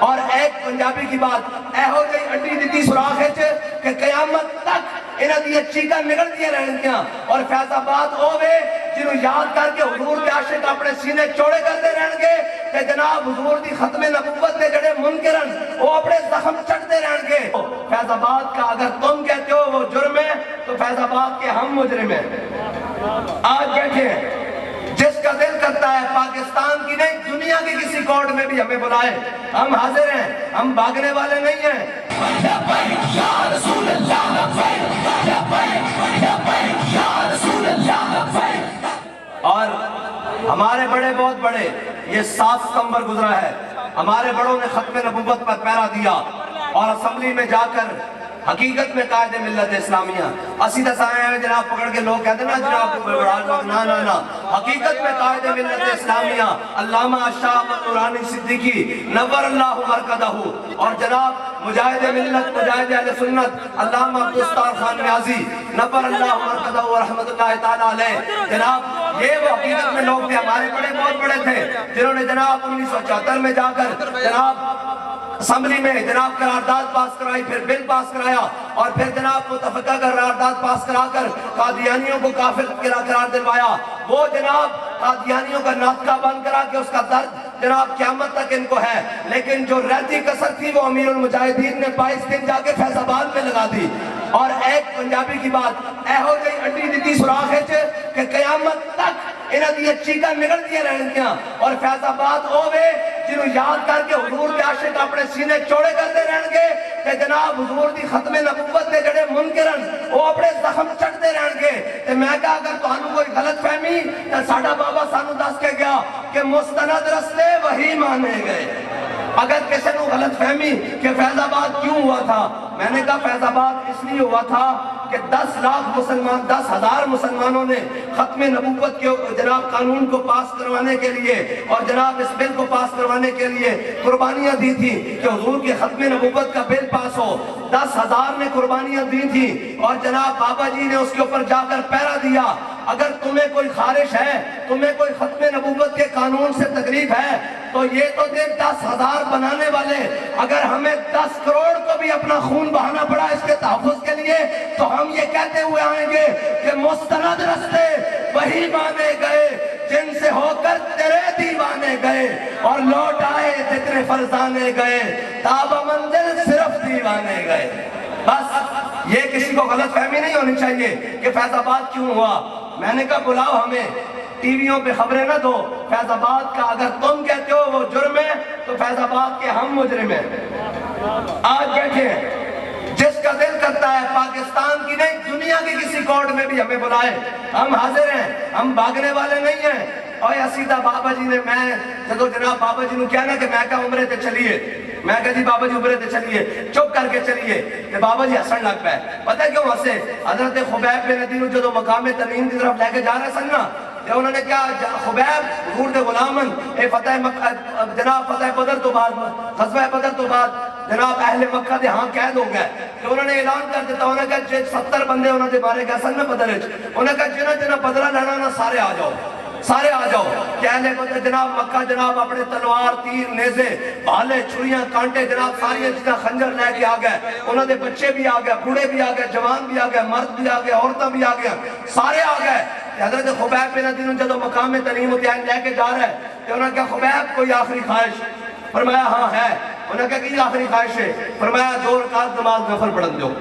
اور ایک پنجابی کی بات ایہو جی اڈی دیتی سراخ ہے کہ قیامت تک انہاں دی چیکاں نکل دیا رہن گیا اور فیض آباد ہوے جنہوں یاد کر کے حضور کے عاشق اپنے سینے چوڑے کرتے رہن گے کہ جناب حضور دی ختم نبوت دے جڑے منکرن وہ اپنے زخم چڑھتے رہن گے. فیض آباد کا اگر تم کہتے ہو وہ جرم ہے تو فیض آباد کے ہم مجرم ہیں. آج بیٹھے ہیں جس کا دل کرتا ہے پاکستان کی نہیں دنیا کی کسی کورٹ میں بھی ہمیں بلائے ہم حاضر ہیں, ہم بھاگنے والے نہیں ہیں. اور ہمارے بڑے بہت بڑے یہ 7 ستمبر گزرا ہے, ہمارے بڑوں نے ختم نبوت پر پہرا دیا اور اسمبلی میں جا کر حقیقت میں قائد ملت اسلامیہ اسی دسائے ہیں جناب پکڑ کے لوگ کہتے ہیں نا جناب نا حقیقت میں قائد ملت اسلامیہ علامہ شاہ نورانی صدیقی نور اللہ مرکزہ اور جناب مجاہد ملت مجاہد اہل سنت علامہ عبدالستار خان نیازی نور اللہ مرکزہ ورحمت اللہ تعالیٰ علیہ. جناب یہ وہ حقیقت میں لوگ تھے, ہمارے بڑے بہت بڑے تھے جنہوں نے جناب 1974 میں جا کر جناب اسمبلی میں جناب قرارداد پاس کرائی, پھر بل پاس کرایا اور پھر جناب متفقہ قرارداد پاس کرا کر قادیانیوں کو کافر قرار دلوایا. وہ جناب قادیانیوں کا ناطقہ بند کرا کہ اس کا درد جناب قیامت تک ان کو ہے, لیکن جو رہتی کسر تھی وہ امیر المجاہدین نے 22 دن جا کے فیض آباد میں لگا دی. اور ایک پنجابی کی بات ایہو جی اڈی دیتی سراخ ہے کہ قیامت تک انہاں دی چیکاں نکل دیا رہن گیا اور فیض آباد ہوے جنہوں یاد کر کے حضور کے عاشق اپنے سینے چوڑے کرتے رہن گے کہ جناب حضور دی ختم نبوت دے جڑے منکرن وہ اپنے زخم چڑھتے رہن گے. تے میں کہا اگر تانوں کوئی غلط فہمی تے ساڈا بابا سانو دس کے گیا کہ مستند رستے وہی مانے گئے. اگر کسی نے غلط فہمی کہ فیض آباد کیوں ہوا تھا, میں نے کہا فیض آباد اس لیے ہوا تھا کہ 10 لاکھ مسلمان 10,000 مسلمانوں نے ختم نبوت کے جناب قانون کو پاس کروانے کے لیے اور جناب اس بل کو پاس کروانے کے لیے قربانیاں دی تھی کہ حضور کی ختم نبوت کا بل پاس ہو. 10,000 نے قربانیاں دی تھی اور جناب بابا جی نے اس کے اوپر جا کر پہرا دیا. اگر تمہیں کوئی خارش ہے, تمہیں کوئی ختم نبوت کے قانون سے تکلیف ہے تو یہ تو دن 10,000 بنانے والے اگر ہمیں 10 کروڑ کو بھی اپنا خون بہانا پڑا اس کے تحفظ کے لیے تو ہم یہ کہتے ہوئے آئیں گے کہ مستند رستے وہی مانے گئے جن سے ہو کر تیرے دیوانے گئے اور لوٹ آئے جتنے فرزانے گئے تاب منزل صرف دیوانے گئے. بس یہ کسی کو غلط فہمی نہیں ہونی چاہیے کہ فیض آباد کیوں ہوا. میں نے کہا بلاؤ ہمیں, ٹی ویوں پہ خبریں نہ دو. فیض آباد کا اگر تم کہتے ہو وہ جرم ہے تو فیض آباد کے ہم مجرم ہیں. آج بیٹھے ہیں جس کا دل کرتا ہے پاکستان کی نہیں دنیا کی کسی کورٹ میں بھی ہمیں بلائے ہم حاضر ہیں, ہم بھاگنے والے نہیں ہیں. اور اسیدہ بابا جی نے میں جدو جناب بابا جی نے کہنا کہ میں کہا عمرے تے چلیے, میں کہا جی بابا جی عمرے تے چلیے, چپ کر کے چلیے. کہ بابا جی ہسن لگ پہ پتہ کیوں ہسے؟ حضرت خبیب بن عدی جدو مقام تنعیم کی طرف لے کے جا رہے سن نا, انہوں نے کہا خبیب حضور دے غلامن اے جناب فتح بدر تو بعد غزوہ بدر تو بعد جناب اہل مکہ دے ہاں قید ہو گئے. کہ انہوں نے اعلان کر دیتا, انہوں نے کہا 70 بندے انہوں نے مارے گئے سن نا بدر وچ, انہوں نے کہا جنہ بدرہ لینا نا سارے آ جاؤ, سارے آ جاؤ. کہ اہل بدر جناب مکہ جناب اپنے تلوار تیر نیزے بھالے چھریاں کانٹے جناب ساری چیزیں خنجر لے کے آ گئے. انہوں نے بچے بھی آ گئے, بوڑھے بھی آ گئے, جوان بھی آ گئے, مرد بھی آ گئے, عورتیں بھی آ گئے, سارے آ گئے. حضرت خبیب بن عدی جدو مقام تنعیم لے کے جا رہے کہ انہوں نے کہا خبیب کوئی آخری خواہش؟ فرمایا ہاں ہے. انہوں نے کہا کہ آخری خواہش ہے؟ فرمایا 2 رکعت نماز نفل پڑھن دو.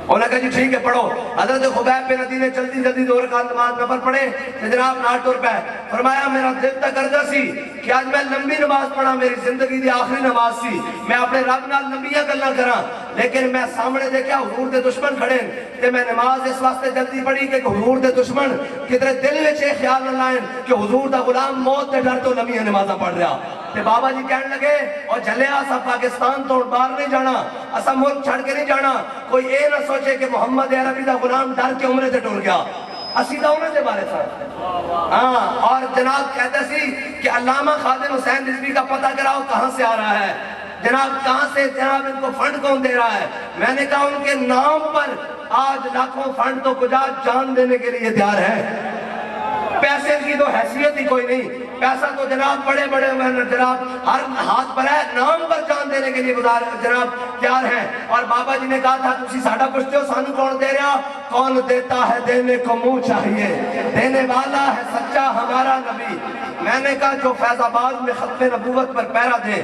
انہوں نے کہا جی ٹھیک ہے پڑھو. حضرت خبیب بن عدی نے جلدی 2 رکعت نماز نفل پڑھے کہ جناب ناٹ ٹر پہ. فرمایا میرا دل تک کردہ سی کہ آج میں لمبی نماز پڑھا, میری زندگی دی آخری نماز سی, میں اپنے رب نال لمبیاں گلاں کراں, لیکن میں سامنے دیکھا حضور دے دشمن کھڑے تے میں نماز اس واسطے جلدی پڑھی کہ حضور دے دشمن کدھر دل وچ یہ خیال نہ لائیں کہ حضور دا غلام موت دے ڈر تو لمبیاں نمازاں پڑھ رہا. تے بابا جی کہنے لگے اور جلے اسا پاکستان تو باہر نہیں جانا, اسا ملک چھڑ کے نہیں جانا. کوئی اے نہ سوچے کہ محمد عربی دا غلام ڈر کے عمرے تے ٹر گیا. اسی دا انہوں نے بارے تھا. ہاں, اور جناب کہتے سی کہ علامہ خادم حسین رضوی کا پتہ کراؤ کہاں سے آ رہا ہے, جناب کہاں سے جناب ان کو فنڈ کون دے رہا ہے. میں نے کہا ان کے نام پر آج لاکھوں فنڈ تو کجا جان دینے کے لیے تیار ہے. پیسے کی تو حیثیت ہی کوئی نہیں, پیسہ تو جناب بڑے بڑے جناب ہر ہاتھ پر ہے، نام پر جان دینے کے لیے جناب تیار ہیں. اور بابا جی نے کہا تھا تسی ساڈا پوچھتے ہو سانو کون دے رہا؟ کون دیتا ہے دینے کو منہ چاہیے، دینے والا ہے سچا ہمارا نبی. میں نے کہا جو فیض آباد میں ختم نبوت پر پہرا دے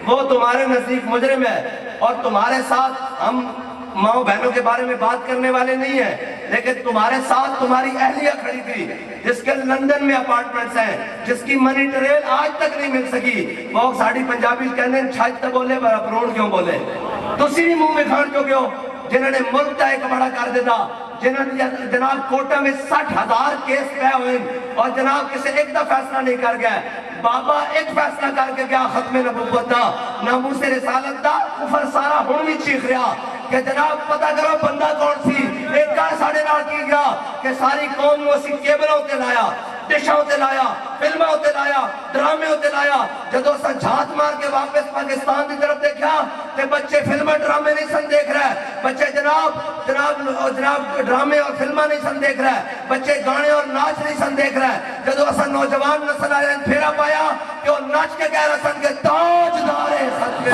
وہ تمہارے نزدیک مجرم ہے، اور تمہارے ساتھ ہم ماں بہنوں کے بارے میں بات کرنے والے نہیں ہیں، لیکن تمہارے ساتھ تمہاری اہلیہ کھڑی تھی جس کے لندن میں اپارٹمنٹس ہیں، جس کی منی ٹریل آج تک نہیں مل سکی. وہ ساڑی پنجابی کہنے چھاج تے بولے پر اپروڑ کیوں بولے؟ تسی بھی منہ میں کھان چکے ہو جنہوں نے ملک کا ایک بڑا کر دیتا، جنہوں نے جناب کوٹا میں 60,000 کیس پہ ہوئے اور جناب کسے ایک دا فیصلہ نہیں کر گیا. بابا ایک فیصلہ کر کے گیا ختم نبوت دا، ناموس رسالت دا، کفر سارا ہون بھی چیخ رہا کہ جناب پتہ کرو بندہ کون سی. ایک کار ساڑھے نال کی گیا کہ ساری قوم کو اسی کیبلوں تے لایا، ڈشوں تے لایا، فلموں تے لایا، ڈرامے تے لایا. جدو سا جھات مار کے واپس پاکستان کی طرف دیکھا تے بچے فلمیں ڈرامے نہیں سن دیکھ رہے، بچے جناب ڈرامے اور فلمیں نہیں سن دیکھ رہے، بچے گانے اور ناچ نہیں سن دیکھ رہے. جدو اسا نوجوان نسل آئے پھیرا پایا کہ وہ ناچ کے کہہ رہا سن کے تاجدار ختم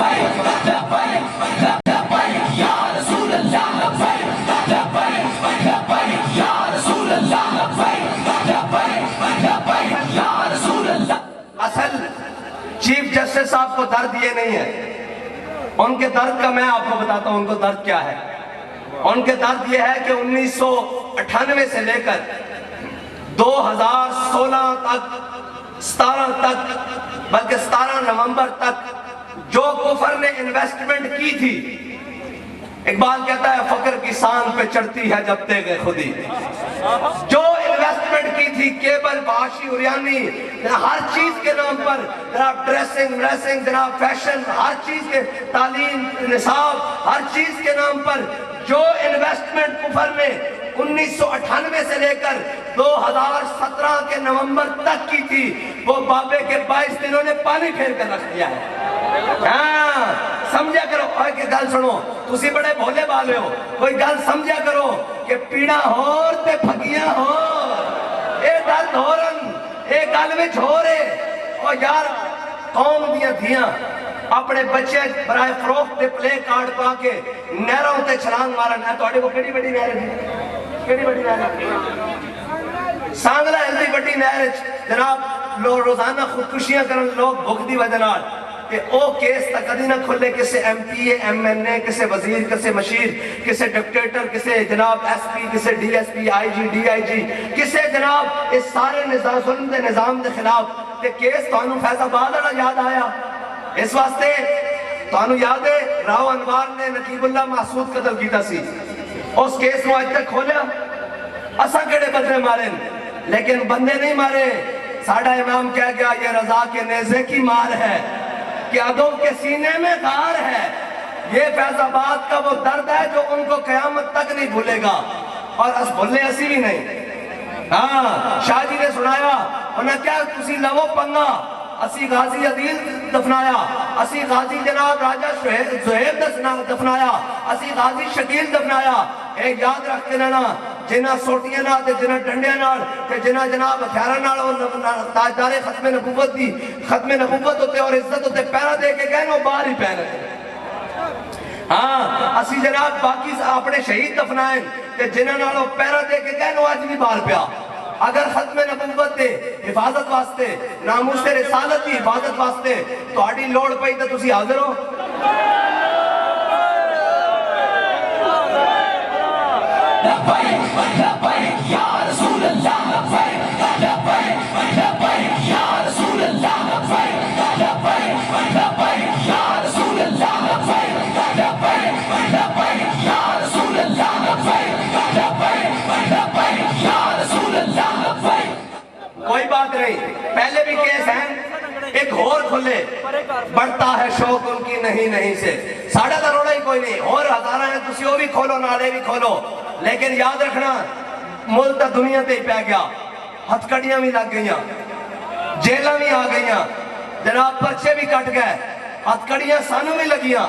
یا رسول اللہ اصل چیف جسٹس صاحب کو درد یہ نہیں ہے، ان کے درد کا میں آپ کو بتاتا ہوں ان کو درد کیا ہے. ان کے درد یہ ہے کہ 1998 سے لے کر 2016 تک 17 تک بلکہ 17 نومبر تک جو کفر نے انویسٹمنٹ کی تھی، اقبال کہتا ہے فقر کی سان پہ چڑھتی ہے جب تیغ خودی، جو انویسٹمنٹ کی تھی کیبل باشی اوریانی ہر چیز کے نام پر، جناب ڈریسنگ جناب فیشن، ہر چیز کے تعلیم نصاب ہر چیز کے نام پر جو انویسٹمنٹ کفر نے 1998 سے لے کر 2017 کے نومبر تک کی تھی، وہ بابے کے 22 دنوں نے پانی پھیر کر رکھ دیا ہے. ہاں سمجھا کرو، کہ گل سنو تسی بڑے بھولے بالے ہو، کوئی گل سمجھا کرو کہ پیڑا ہور تے پھگیاں ہور، اے درد ہورن اے گل وچ ہو رہے. اور یار قوم دیاں دھیاں اپنے بچے برائے فروخت تے پلے کارڈ پا کے نہروں تے چھلانگ مارن ہے. تو کو کیڑی بڑی نہر ہے؟ کیڑی بڑی نہر ہے؟ سانگلا ہلدی بڑی نہر جناب لوگ روزانہ خودکشیاں کرن لوگ بھوک دی وجہ نال کہ او کیس تا کدی نہ کھلے کسے M P A M N A کسے وزیر کسے مشیر کسے ڈکٹیٹر کسے جناب ایس پی کسے D S P I G D I G کسے جناب اس سارے نظام ظلم دے نظام دے خلاف تے کیس تو انہوں فیض آباد والا یاد آیا. اس واسطے تو انہوں یاد ہے راو انوار نے نقیب اللہ محسود قتل کیتا سی، اس کیس کو آج تک کھولیا اسا کڑے بدلے مارے لیکن بندے نہیں مارے. ساڑھا امام کہہ گیا یہ رضا کے نیزے کی مار ہے کہ عدو کے سینے میں غار ہے. یہ فیض آباد کا وہ درد ہے جو ان کو قیامت تک نہیں بھولے گا، اور اس بھولے اسی بھی نہیں. ہاں شاہ جی نے سنایا انہیں کیا تسی لو پنگا، اسی غازی عدیل دفنایا، اسی غازی جناب راجہ زہیب دفنایا، اسی غازی شکیل دفنایا. ایک یاد رکھتے رہنا جنہ سوٹیاں نال تے جنہ ڈنڈیاں نال تے جنہ جناب ہتھیاراں نال تاجدار ختم نبوت دی ختم نبوت ہوتے اور عزت ہوتے پیرا دے کے گئے وہ باہر ہی پہنے. ہاں اسی جناب باقی اپنے شہید دفنائیں تے جنہ نال پیرا دے کے گئے وہ آج بھی باہر پیا. اگر ختم نبوت دے حفاظت واسطے ناموس رسالت دی حفاظت واسطے تو آڑی لوڑ پئی تو تسی حاضر ہو. لبیک لبیک یا رسول اللہ، لبیک لبیک لبیک یا رسول اللہ، لبیک لبیک لبیک یا رسول اللہ، لبیک لبیک لبیک یا رسول اللہ، لبیک لبیک لبیک یا رسول اللہ. کوئی بات نہیں، پہلے بھی کیس ہیں ایک اور کھلے بڑھتا ہے شوق ان کی نہیں سے. ساڑھا تا روڑا ہی کوئی نہیں، اور ہزارہ ہیں تسی وہ بھی کھولو نالے بھی کھولو. لیکن یاد رکھنا ملک دنیا تے ہی پہ گیا، ہتھ کڑیاں بھی لگ گئیاں، جیلہ بھی آ گئیاں، جناب پرچے بھی کٹ گئے، ہتھ کڑیاں سانوں بھی لگیاں،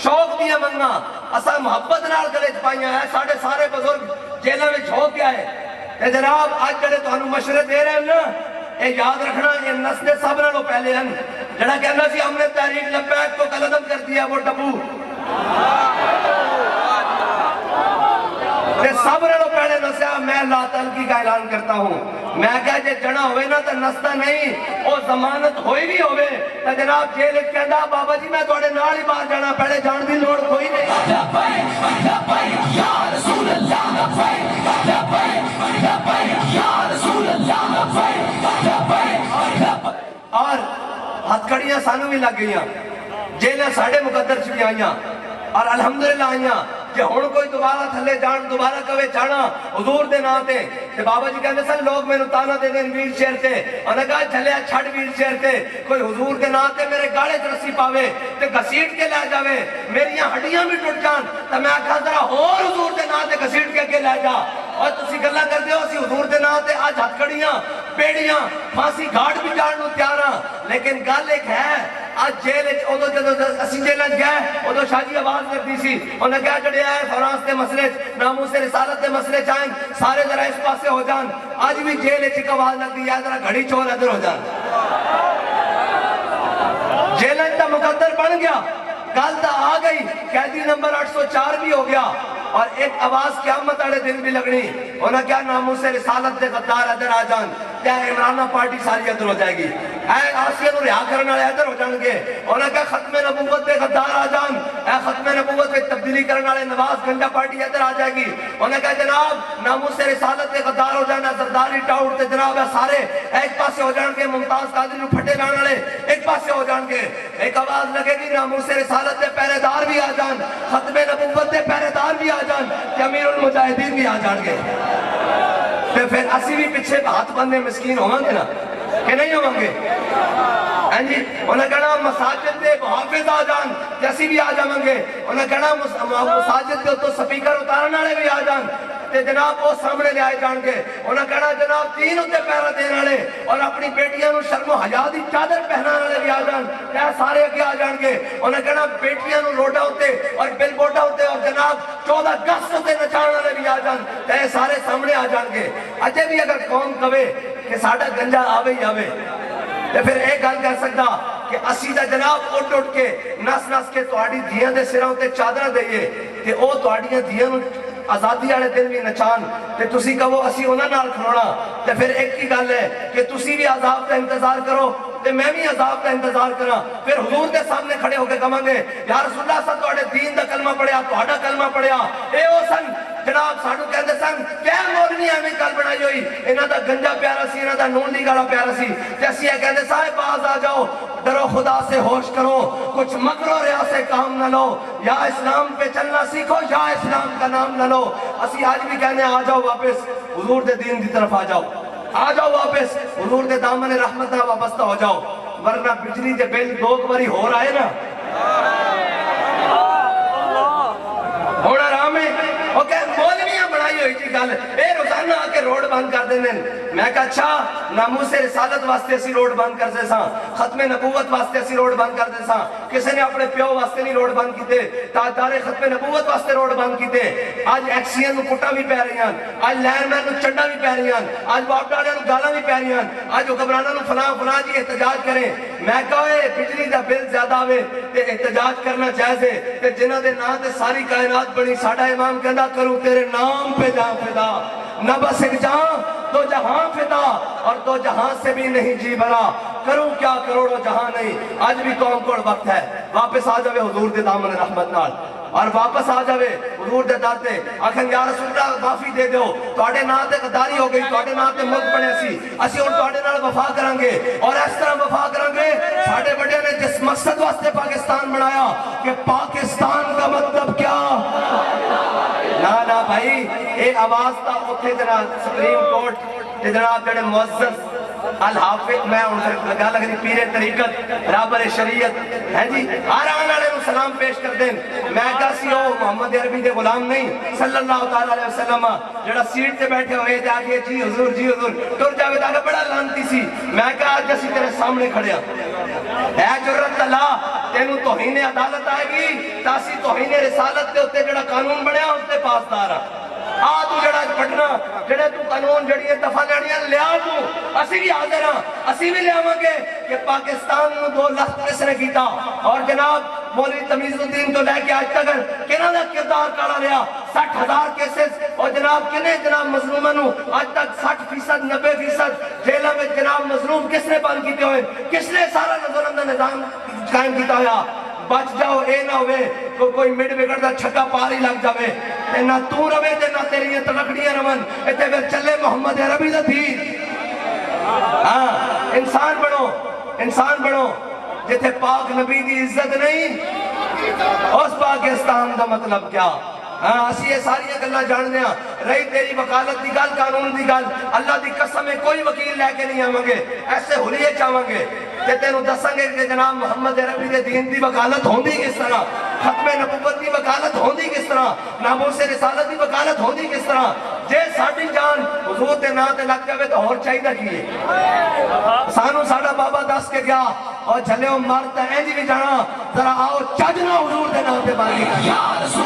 شوق دیا منگا اسا محبت نال گلے چپائیاں ہے. سارے بزرگ جیلہ میں چھو کے آئے تے جناب آج کڑے تو ہنو مشورے دے رہے ہیں نا اے یاد رکھنا یہ نسل سب نالوں پہلے ہیں جڑا کہنا سی ہم نے تحریک لبیک کو قلعدم کر دیا وہ ڈبو سب نالوں پہلے نسیا میں لا تعلقی کا اعلان کرتا ہوں میں کہا جے جنا ہوئے نا تو نستا نہیں وہ ضمانت ہوئی بھی ہوئے تو جناب جیل کہندا بابا جی میں توڑے نال ہی باہر جانا پہلے جان دی لوڑ کوئی نہیں یا رسول اللہ اور ہتھکڑیاں سانوں بھی لگ گئیاں جیلیں ساڑھے مقدر چکی آئیاں اور الحمدللہ آئیاں کہ ہون کوئی دوبارہ تھلے جان دوبارہ کوئے جانا حضور دے ناتے کہ بابا جی کہنے سن لوگ میں نتانا دے دیں ویل چیئر تے انہوں نے کہا چلے چھڑ ویل چیئر تے کوئی حضور دے ناتے میرے گاڑے جرسی پاوے تے گھسیٹ کے لے جاوے میری یہاں ہڈیاں بھی ٹوٹ جان تو میں کہا ذرا اور حضور دے ناتے گھسیٹ کے لے جا اور تسی گلہ کر دے ہو اسی حضور دے ناتے آج ہتھکڑیاں پیڑیاں پھانسی گھاٹ بھی جاننو تیارا لیکن گل ایک ہے آج جیل ادو جدو اسی جیل گئے ادو شاہ جی آواز کرتی سی انہیں کہا جڑے آئے فرانس دے مسئلے ناموس رسالت دے مسئلے چاہیں سارے ذرا اس پاسے ہو جان آج بھی جیل ایک آواز لگتی ہے ذرا گھڑی چور ادھر ہو جان جیل تا مقدر بن گیا کل تا آ گئی قیدی نمبر 804 بھی ہو گیا اور ایک آواز قیامت آڑے دن بھی لگنی انہاں کیا ناموس رسالت دے غدار ادھر آ جان کیا عمرانہ پارٹی ساری ادھر ہو جائے گی اے آسیہ نو رہا کرنے والے ادھر ہو جان گے انہاں کیا ختم نبوت دے غدار آ جان اے ختم نبوت دے تبدیلی کرنے والے نواز گنجا پارٹی ادھر آ جائے گی انہاں کہا جناب ناموس رسالت دے غدار ہو جانا زرداری ٹاؤٹ تے جناب سارے ایک پاسے ہو جان گے ممتاز قادری نو پھٹے لانے والے ایک پاسے ہو جان گے ایک آواز لگے گی ناموس رسالت دے پہرے دار بھی آ جان ختم نبوت دے پہرے دار بھی آ جان کہ امیر المجاہدین بھی آ جان گے پھر اسی بھی پیچھے ہاتھ بندے مسکین ہوں گے نا کہ نہیں ہوں گے جی انہیں کہنا مساجد دے محافظ آ جان جیسی بھی آ جائیں گے انہیں کہنا مساجد دے تو سپیکر اتارنے والے بھی آ جان تے جناب وہ سامنے لے آئے جان گے انہیں کہنا جناب دین ہوتے پیرا دینے والے اور اپنی بیٹیاں نو شرم و حیا دی چادر پہنانے والے بھی آ جان تے سارے اگے آ جان گے انہیں کہنا بیٹیاں نو روڈا ہوتے اور بل بورڈا ہوتے اور جناب 14 اگست ہوتے نچانے والے بھی آ جان تے سارے سامنے آ جان گے اجے بھی اگر قوم کہے کہ ساڈا گنجا آوے ہی آوے تے پھر ایک گل کہہ سکتا کہ اسی دا جناب اٹھ اٹھ کے نس نس کے تہاڈی دھیاں دے سراں تے چادراں دئیے تے او تہاڈیاں دھیاں نو آزادی والے دن بھی نچان تے تسی کہو اسی انہاں نال کھلونا تے پھر ایک ہی گل ہے کہ تسی بھی عذاب کا انتظار کرو تے میں بھی عذاب کا انتظار کراں پھر حضور کے سامنے کھڑے ہو کے کہاں گے یا رسول اللہ صلی اللہ علیہ وسلم دین دا کلمہ پڑھیا تہاڈا کلمہ پڑھیا اے او سن جناب سانو کہندے سن کہ مولوی ایویں گل بنائی ہوئی انہاں دا گنجا پیارا سی انہاں دا نون لیگ والا پیارا سی تے اسی اے کہندے صاحب باز آ جاؤ ڈرو خدا سے ہوش کرو کچھ مکر و ریا سے کام نہ لو یا اسلام پہ چلنا سیکھو یا اسلام کا نام نہ لو اسی آج بھی کہنے آ جاؤ واپس حضور دے دین دی طرف آ جاؤ واپس حضور دے دامن رحمت نہ وابستہ ہو جاؤ ورنہ بجلی دے بل دو باری ہو رہا ہے نا ہونا آرام ہے وہ کہ مولویاں بڑھائی ہوئی تھی گل اے روزانہ آ کے روڈ بند کر دینے میں کہا اچھا ناموس رسالت واسطے اسی روڈ بند کر دے ساں ختم نبوت واسطے اسی روڈ بند کر دے ساں کسی نے اپنے پیو واسطے نہیں روڈ بند کیتے تاجدار ختم نبوت واسطے روڈ بند کیتے آج ایکسین نو کٹا بھی پہ رہی ہیں آج لین مین نو چنڈا بھی پہ رہی ہیں آج باپ ڈاڑے نو گالا بھی پہ رہی ہیں آج حکمرانہ نو فلاں جی احتجاج کریں میں کہا بجلی دا بل زیادہ ہوئے تے احتجاج کرنا جائز ہے تے جنہ دے نا تے ساری کائنات بنی ساڑھا امام کہندا کروں تیرے نام پہ جان فدا نہ بس ایک جان تو جہاں فدا اور تو جہاں سے بھی نہیں جی بھرا کروں کیا کروڑوں جہاں نہیں آج بھی قوم کو وقت ہے واپس آ جاوے حضور دے دامن رحمت نال اور واپس آ جاوے حضور دے داتے آکھیں یا رسول اللہ معافی دے دیو تواڈے نام تے غداری ہو گئی تواڈے نام تے ملک بنے سی اسی ہن تواڈے نال وفا کران گے اور اس طرح وفا کران گے ساڈے بڑے نے جس مقصد واسطے پاکستان بنایا کہ پاکستان کا مطلب کیا نا بھائی اے آواز تا اوتھے جناب سپریم کورٹ تے جناب جڑے معزز الحافظ میں ان سے لگا لگنی پیر طریقت رابر شریعت ہے جی ہر آنے والے نو سلام پیش کر دیں میں کہا سی ہو محمد عربی دے غلام نہیں صلی اللہ تعالیٰ علیہ وسلم جڑا سیٹ تے بیٹھے ہوئے تھے آگے جی حضور ٹر جاوے تاکہ بڑا لانتی سی میں کہا آج جیسی تیرے سامنے کھڑے اے جرت اللہ تینو توہین عدالت آئے گی تاسی توہین رسالت دے ہوتے جڑا قانون بڑھیا ہوتے پاسدارا آ تو جڑا پڑھنا جڑے تو قانون جڑی دفعہ لڑیاں لیا تو اسی بھی حاضر ہاں اسی بھی لے آواں گے کہ پاکستان نو 2 لاکھ کس نے کیتا اور جناب مولوی تمیز الدین تو لے کے آج تک کنہ دا کردار کاڑا رہا 60,000 کیسز اور جناب کنے جناب مظلومہ نو آج تک 60% 90% جیلہ میں جناب مظلوم کس نے بند کیتے ہوئے کس نے سارا ظلم دا نظام قائم کیتا ہوا بچ جاؤ اے نہ ہوئے تو کوئی مڈ بگڑ دا چھکا پاری لگ جاوے تے نہ تو روے تے نہ تیری یہ تلکڑیاں روان تے پھر چلے محمد عربی دا دین ہاں انسان بڑھو جتے پاک نبی دی عزت نہیں اس پاکستان دا مطلب کیا ہاں اسی یہ ساری گلہ جان دیا رہی تیری وکالت دی گل قانون دی گل اللہ دی قسم میں کوئی وکیل لے کے نہیں آواں گے ایسے ہولیے چاہواں گے کہ تینوں دساں گے کہ جناب محمد عربی دے دین دی وکالت ہوندی کس طرح ختم نبوت دی وکالت ہوندی کس طرح ناموس رسالت دی وکالت ہوندی کس طرح جے ساڑی جان حضور تے نا تے لگ جاوے تو اور چاہی دا کیے سانو ساڑا بابا دس کے گیا اور جھلے ہو مارتا ہے جی بھی جانا ذرا آؤ چاجنا حضور تے نا تے بانی یا رسول